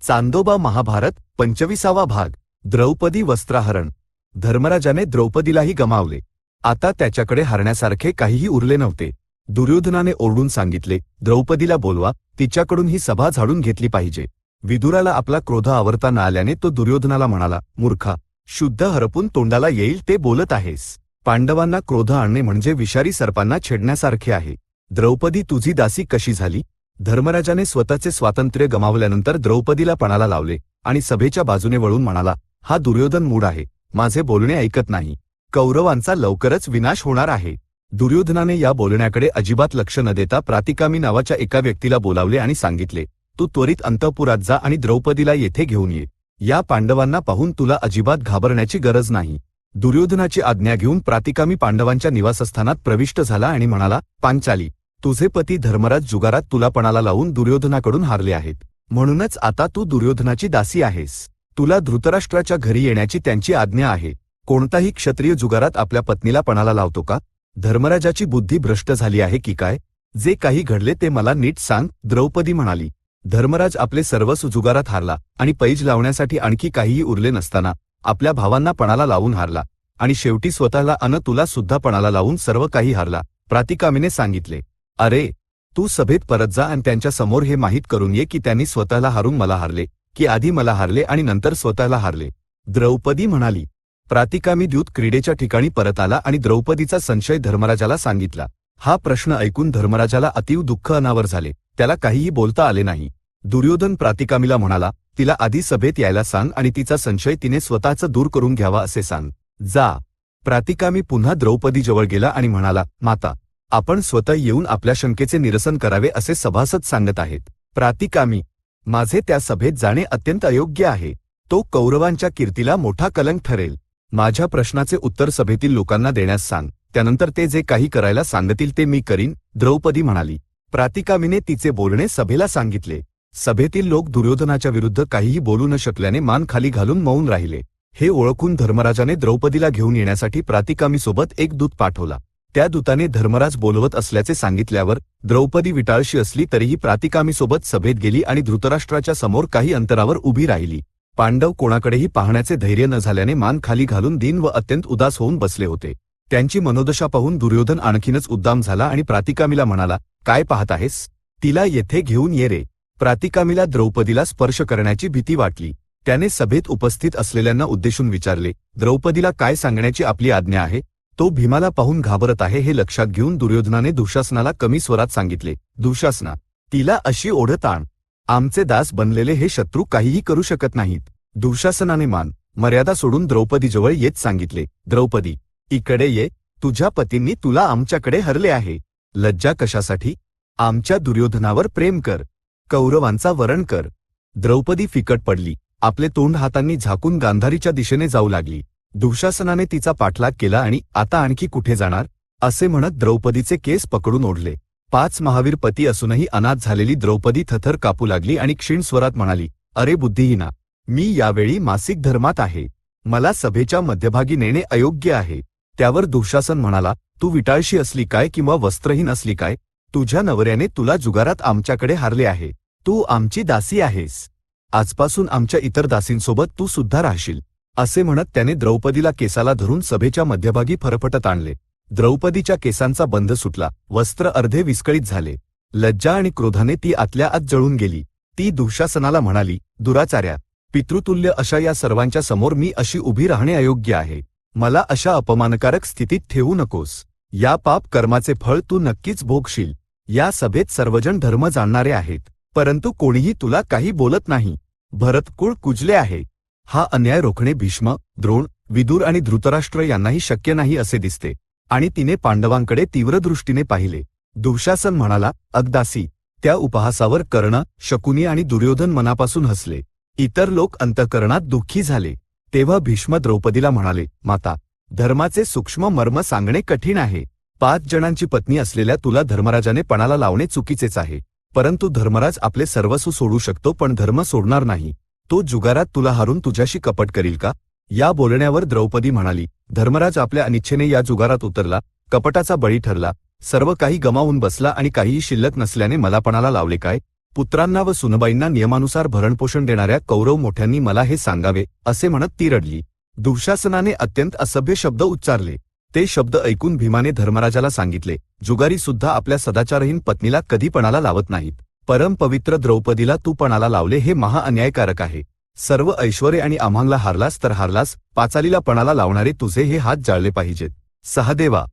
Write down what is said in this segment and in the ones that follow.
चांदोबा महाभारत 25वा भाग. द्रौपदी वस्त्रहरण. धर्मराजाने द्रौपदीलाही गमावले. आता त्याच्याकडे हरण्यासारखे काहीही उरले नव्हते. दुर्योधनाने ओरडून सांगितले, द्रौपदीला बोलवा, तिच्याकडून ही सभा झाडून घेतली पाहिजे. विदुराला आपला क्रोध आवरता न आल्याने तो दुर्योधनाला म्हणाला, मूर्खा, शुद्ध हरपून तोंडाला येईल ते बोलत आहेस. पांडवांना क्रोध आणणे म्हणजे विषारी सर्पांना छेडण्यासारखे आहे. द्रौपदी तुझी दासी कशी झाली? धर्मराजाने स्वतःचे स्वातंत्र्य गमावल्यानंतर द्रौपदीला पणाला लावले आणि सभेच्या बाजूने वळून म्हणाला, हा दुर्योधन मूढ आहे, माझे बोलणे ऐकत नाही. कौरवांचा लवकरच विनाश होणार आहे. दुर्योधनाने या बोलण्याकडे अजिबात लक्ष न देता प्रातिकामी नावाच्या एका व्यक्तीला बोलावले आणि सांगितले, तू त्वरित अंतःपुरात जा आणि द्रौपदीला येथे घेऊन ये. या पांडवांना पाहून तुला अजिबात घाबरण्याची गरज नाही. दुर्योधनाची आज्ञा घेऊन प्रातिकामी पांडवांच्या निवासस्थानात प्रविष्ट झाला आणि म्हणाला, पांचाली, तुझे पती धर्मराज जुगारात तुला पणाला लावून दुर्योधनाकडून हारले आहेत. म्हणूनच आता तू दुर्योधनाची दासी आहेस. तुला धृतराष्ट्राच्या घरी येण्याची त्यांची आज्ञा आहे. कोणताही क्षत्रिय जुगारात आपल्या पत्नीला पणाला लावतो का? धर्मराजाची बुद्धी भ्रष्ट झाली आहे की काय? जे काही घडले ते मला नीट सांग, द्रौपदी म्हणाली. धर्मराज आपले सर्वस्व जुगारात हारला आणि पैज लावण्यासाठी आणखी काहीही उरले नसताना आपल्या भावांना पणाला लावून हारला आणि शेवटी स्वतःला अन तुला सुद्धा पणाला लावून सर्व काही हारला. प्रातिकामीने सांगितले, अरे, तू सभेत परत जा आणि त्यांच्या समोर हे माहीत करून ये की त्यांनी स्वतःला हारून मला हारले की आधी मला हारले आणि नंतर स्वतःला हारले. द्रौपदी म्हणाली. प्रातिकामी द्यूत क्रीडेच्या ठिकाणी परत आला आणि द्रौपदीचा संशय धर्मराजाला सांगितला. हा प्रश्न ऐकून धर्मराजाला अतीव दुःख अनावर झाले. त्याला काहीही बोलता आले नाही. दुर्योधन प्रातिकामीला म्हणाला, तिला आधी सभेत यायला सांग आणि तिचा संशय तिने स्वतःच दूर करून घ्यावा असे सांग. जा. प्रातिकामी पुन्हा द्रौपदीजवळ गेला आणि म्हणाला, माता, आपण स्वतः येऊन आपल्या शंकेचे निरसन करावे असे सभासद सांगत आहेत. प्रातिकामी, माझे त्या सभेत जाणे अत्यंत अयोग्य आहे. तो कौरवांच्या कीर्तीला मोठा कलंक ठरेल. माझ्या प्रश्नाचे उत्तर सभेतील लोकांना देण्यास सांग, त्यानंतर ते जे काही करायला सांगतील ते मी करीन, द्रौपदी म्हणाली. प्रातिकामीने तिचे बोलणे सभेला सांगितले. सभेतील लोक दुर्योधनाच्या विरुद्ध काहीही बोलू न शकल्याने मान खाली घालून मौन राहिले. हे ओळखून धर्मराजाने द्रौपदीला घेऊन येण्यासाठी प्रातिकामीसोबत एक दूत पाठवला. त्या दूताने धर्मराज बोलवत असल्याचे सांगितल्यावर द्रौपदी विटाळशी असली तरीही प्रातिकामीसोबत सभेत गेली आणि धृतराष्ट्राच्या समोर काही अंतरावर उभी राहिली. पांडव कोणाकडेही पाहण्याचे धैर्य न झाल्याने मान खाली घालून दीन व अत्यंत उदास होऊन बसले होते. त्यांची मनोदशा पाहून दुर्योधन आणखीनच उद्दाम झाला आणि प्रातिकामीला म्हणाला, काय पाहत आहेस? तिला येथे घेऊन ये रे. प्रातिकामीला द्रौपदीला स्पर्श करण्याची भीती वाटली. त्याने सभेत उपस्थित असलेल्यांना उद्देशून विचारले, द्रौपदीला काय सांगण्याची आपली आज्ञा आहे? तो भीमाला पाहून घाबरत आहे हे लक्षात घेऊन दुर्योधनाने दुःशासनाला कमी स्वरात सांगितले, दुःशासना, तिला अशी ओढत आण. आमचे दास बनलेले हे शत्रू काहीही करू शकत नाहीत. दुःशासनाने मान मर्यादा सोडून द्रौपदीजवळ येत सांगितले, द्रौपदी, इकडे ये. तुझ्या पतींनी तुला आमच्याकडे हरले आहे. लज्जा कशासाठी? आमच्या दुर्योधनावर प्रेम कर. कौरवांचा वरण कर. द्रौपदी फिकट पडली. आपले तोंड हातांनी झाकून गांधारीच्या दिशेने जाऊ लागली. दुःशासनाने तिचा पाठलाग केला आणि आता आणखी कुठे जाणार असे म्हणत द्रौपदीचे केस पकडून ओढले. 5 महावीर पती असूनही अनाथ झालेली द्रौपदी थरथर कापू लागली आणि क्षीण स्वरात म्हणाली, अरे बुद्धिहीना, मी यावेळी मासिक धर्मात आहे. मला सभेच्या मध्यभागी नेणे अयोग्य आहे. त्यावर दुःशासन म्हणाला, तू विटाळशी असली काय किंवा वस्त्रहीन असली काय? तुझ्या नवऱ्याने तुला जुगारात आमच्याकडे हारले आहे. तू आमची दासी आहेस. आजपासून आमच्या इतर दासींसोबत तू सुद्धा राहशील. असे म्हणत त्याने द्रौपदीला केसाला धरून सभेच्या मध्यभागी फरफटत आणले. द्रौपदीच्या केसांचा बंध सुटला. वस्त्र अर्धे विस्कळीत झाले. लज्जा आणि क्रोधाने ती आतल्या आत जळून गेली. ती दुःशासनाला म्हणाली, दुराचार्या, पितृतुल्य अशा या सर्वांच्या समोर मी अशी उभी राहणे अयोग्य आहे. मला अशा अपमानकारक स्थितीत ठेवू नकोस. या पाप कर्माचे फळ तू नक्कीच भोगशील. या सभेत सर्वजण धर्म जाणणारे आहेत, परंतु कोणीही तुला काही बोलत नाही. भरतकुळ कुजले आहे. हा अन्याय रोखणे भीष्म, द्रोण, विदुर आणि धृतराष्ट्र यांनाही शक्य नाही असे दिसते. आणि तिने पांडवांकडे तीव्र दृष्टीने पाहिले. दुःशासन म्हणाला, अगदासी. त्या उपहासावर कर्ण, शकुनी आणि दुर्योधन मनापासून हसले. इतर लोक अंतःकरणात दुःखी झाले. तेव्हा भीष्म द्रौपदीला म्हणाले, माता, धर्माचे सूक्ष्म मर्म सांगणे कठीण आहे. 5 जणांची पत्नी असलेल्या तुला धर्मराजाने पणाला लावणे चुकीचेच आहे. परंतु धर्मराज आपले सर्वस्व सोडू शकतो पण धर्म सोडणार नाही. तो जुगारात तुला हारून तुझ्याशी कपट करील का? या बोलण्यावर द्रौपदी म्हणाली, धर्मराज आपल्या अनिच्छेने या जुगारात उतरला, कपटाचा बळी ठरला, सर्व काही गमावून बसला आणि काहीही शिल्लक नसल्याने मला पणाला लावले काय? पुत्रांना व सुनबाईंना नियमानुसार भरणपोषण देणाऱ्या कौरव मोठ्यांनी मला हे सांगावे असे म्हणत ती रडली. दुःशासनाने अत्यंत असभ्य शब्द उच्चारले. ते शब्द ऐकून भीमाने धर्मराजाला सांगितले, जुगारी सुद्धा आपल्या सदाचारहीन पत्नीला कधी पणाला लावत नाहीत. परमपवित्र द्रौपदीला तू पणाला लावले हे महाअन्यायकारक आहे. सर्व ऐश्वर्य आणि आम्हांला हारलास तर हारलास, पाचालीला पणाला लावणारे तुझे हे हात जाळले पाहिजेत. सहदेवा,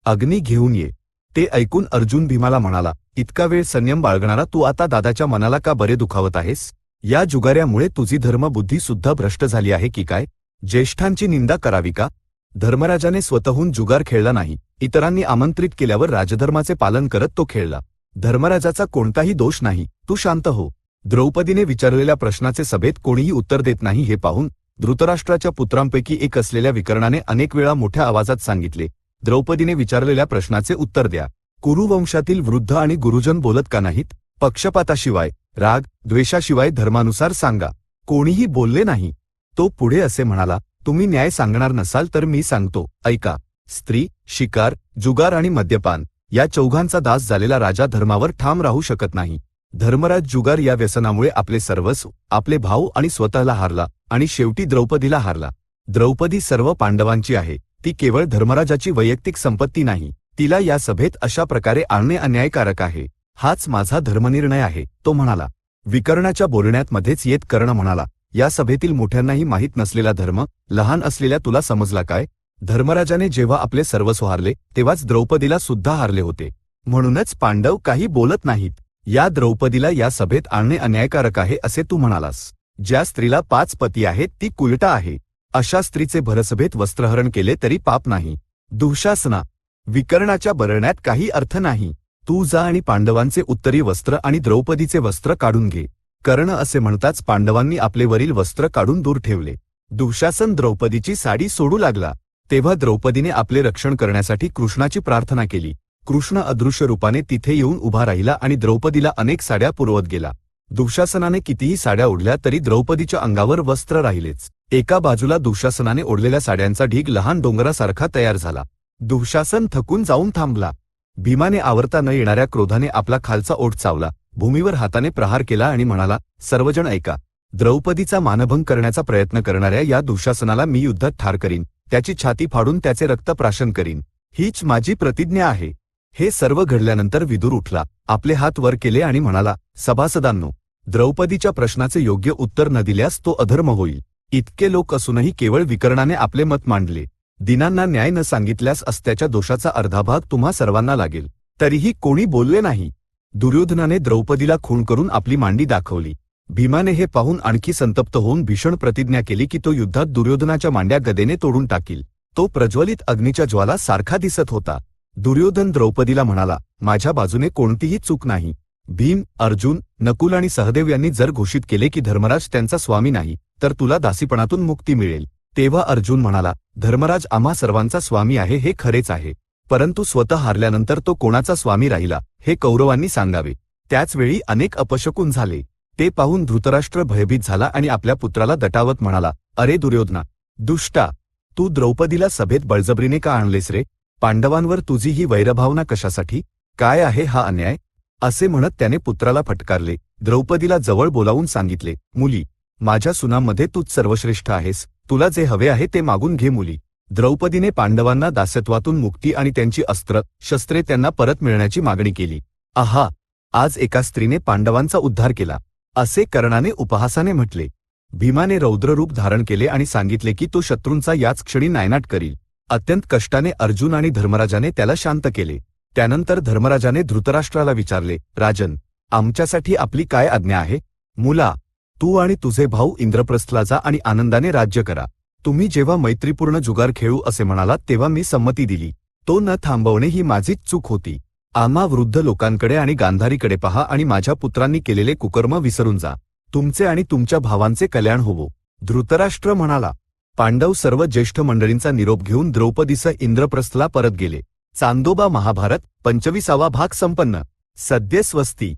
अग्नी घेऊन ये. ते ऐकून अर्जुन भीमाला म्हणाला, इतका वेळ संयम बाळगणारा तू आता दादाच्या मनाला का बरे दुखावत आहेस? या जुगाऱ्यामुळे तुझी धर्मबुद्धी सुद्धा भ्रष्ट झाली आहे की काय? ज्येष्ठांची निंदा करावी का? धर्मराजाने स्वतःहून जुगार खेळला नाही, इतरांनी आमंत्रित केल्यावर राजधर्माचे पालन करत तो खेळला. धर्मराजाचा कोणताही दोष नाही, तू शांत हो. द्रौपदीने विचारलेल्या प्रश्नाचे सभेत कोणीही उत्तर देत नाही हे पाहून धृतराष्ट्राच्या पुत्रांपैकी एक असलेल्या विकर्णाने अनेक वेळा मोठ्या आवाजात सांगितले, द्रौपदीने विचारलेल्या प्रश्नाचे उत्तर द्या. कुरुवंशातील वृद्ध आणि गुरुजन बोलत का नाहीत? पक्षपाताशिवाय, राग द्वेषाशिवाय धर्मानुसार सांगा. कोणीही बोलले नाही. तो पुढे असे म्हणाला, तुम्ही न्याय सांगणार नसाल तर मी सांगतो, ऐका. स्त्री, शिकार, जुगार आणि मद्यपान या चौघांचा दास झालेला राजा धर्मावर ठाम राहू शकत नाही. धर्मराज जुगार या व्यसनामुळे आपले सर्वस्व, आपले भाऊ आणि स्वतःला हारला आणि शेवटी द्रौपदीला हारला. द्रौपदी सर्व पांडवांची आहे, ती केवळ धर्मराजाची वैयक्तिक संपत्ती नाही. तिला या सभेत अशा प्रकारे आणणे अन्यायकारक आहे. हाच माझा धर्मनिर्णय आहे, तो म्हणाला. विकर्णाच्या बोलण्यात मध्येच येत कर्ण म्हणाला, या सभेतील मोठ्यांनाही माहीत नसलेला धर्म लहान असलेल्या तुला समजला काय? धर्मराजाने जेव्हा आपले सर्वस्व हारले तेव्हाच द्रौपदीला सुद्धा हारले होते. म्हणूनच पांडव काही बोलत नाहीत. या द्रौपदीला या सभेत आणणे अन्यायकारक आहे असे तू म्हणालास. ज्या स्त्रीला 5 पती आहेत ती कुलटा आहे. अशा स्त्रीचे भरसभेत वस्त्रहरण केले तरी पाप नाही. दुःशासना, विकर्णाच्या बरण्यात काही अर्थ नाही. तू जा आणि पांडवांचे उत्तरी वस्त्र आणि द्रौपदीचे वस्त्र काढून घे. कर्ण असे म्हणताच पांडवांनी आपले वरील वस्त्र काढून दूर ठेवले. दुःशासन द्रौपदीची साडी सोडू लागला. तेव्हा द्रौपदीने आपले रक्षण करण्यासाठी कृष्णाची प्रार्थना केली. कृष्ण अदृश्य रूपाने तिथे येऊन उभा राहिला आणि द्रौपदीला अनेक साड्या पुरवत गेला. दुःशासनाने कितीही साड्या ओढल्या तरी द्रौपदीच्या अंगावर वस्त्र राहिलेच. एका बाजूला दुःशासनाने ओढलेल्या साड्यांचा ढीग लहान डोंगरासारखा तयार झाला. दुःशासन थकून जाऊन थांबला. भीमाने आवरता न येणाऱ्या क्रोधाने आपला खालचा ओठ चावला, भूमीवर हाताने प्रहार केला आणि म्हणाला, सर्वजण ऐका. द्रौपदीचा मानभंग करण्याचा प्रयत्न करणाऱ्या या दुःशासनाला मी युद्धात ठार करीन, त्याची छाती फाडून त्याचे रक्त प्राशन करीन. हीच माझी प्रतिज्ञा आहे. हे सर्व घडल्यानंतर विदुर उठला, आपले हात वर केले आणि म्हणाला, सभासदांनो, द्रौपदीच्या प्रश्नाचे योग्य उत्तर न दिल्यास तो अधर्म होईल. इतके लोक असूनही केवळ विकर्णाने आपले मत मांडले. दिनांना न्याय न सांगितल्यास अस्त्याच्या दोषाचा अर्धा भाग तुम्हा सर्वांना लागेल. तरीही कोणी बोलले नाही. दुर्योधनाने द्रौपदीला खून करून आपली मांडी दाखवली. भीमाने हे पाहून आणखी संतप्त होऊन भीषण प्रतिज्ञा केली की तो युद्धात दुर्योधनाच्या मांड्या गदेने तोडून टाकील. तो प्रज्वलित अग्नीच्या ज्वाला सारखा दिसत होता. दुर्योधन द्रौपदीला म्हणाला, माझ्या बाजूने कोणतीही चूक नाही. भीम, अर्जुन, नकुल आणि सहदेव यांनी जर घोषित केले की धर्मराज त्यांचा स्वामी नाही तर तुला दासीपणातून मुक्ती मिळेल. तेव्हा अर्जुन म्हणाला, धर्मराज आम्हा सर्वांचा स्वामी आहे हे खरेच आहे, परंतु स्वतः हारल्यानंतर तो कोणाचा स्वामी राहिला हे कौरवांनी सांगावे. त्याचवेळी अनेक अपशकुन झाले. ते पाहून धृतराष्ट्र भयभीत झाला आणि आपल्या पुत्राला दटावत म्हणाला, अरे दुर्योधना, दुष्टा, तू द्रौपदीला सभेत बळजबरीने का आणलेस रे? पांडवांवर तुझी ही वैरभावना कशासाठी? काय आहे हा अन्याय? असे म्हणत त्याने पुत्राला फटकारले. द्रौपदीला जवळ बोलावून सांगितले, मुली, माझ्या सुनांमध्ये तूच सर्वश्रेष्ठ आहेस. तुला जे हवे आहे ते मागून घे मुली. द्रौपदीने पांडवांना दास्यत्वातून मुक्ती आणि त्यांची अस्त्र शस्त्रे त्यांना परत मिळण्याची मागणी केली. आहा, आज एका स्त्रीने पांडवांचा उद्धार केला, असे कर्णाने उपहासाने म्हटले. भीमाने रौद्ररूप धारण केले आणि सांगितले की तो शत्रूंचा याच क्षणी नायनाट करील. अत्यंत कष्टाने अर्जुन आणि धर्मराजाने त्याला शांत केले. त्यानंतर धर्मराजाने धृतराष्ट्राला विचारले, राजन, आमच्यासाठी आपली काय आज्ञा आहे? मुला, तू आणि तुझे भाऊ इंद्रप्रस्थला जा आणि आनंदाने राज्य करा. तुम्ही जेव्हा मैत्रीपूर्ण जुगार खेळू असे म्हणालात तेव्हा मी संमती दिली. तो न थांबवणे ही माझीच चूक होती. आम्हा वृद्ध लोकांकडे आणि गांधारीकडे पहा आणि माझ्या पुत्रांनी केलेले कुकर्म विसरून जा. तुमचे आणि तुमच्या भावांचे कल्याण होवो. धृतराष्ट्र म्हणाला. पांडव सर्व ज्येष्ठ मंडळींचा निरोप घेऊन द्रौपदीसह इंद्रप्रस्थला परत गेले. चांदोबा महाभारत 25वा भाग संपन्न. सद्य स्वस्ती.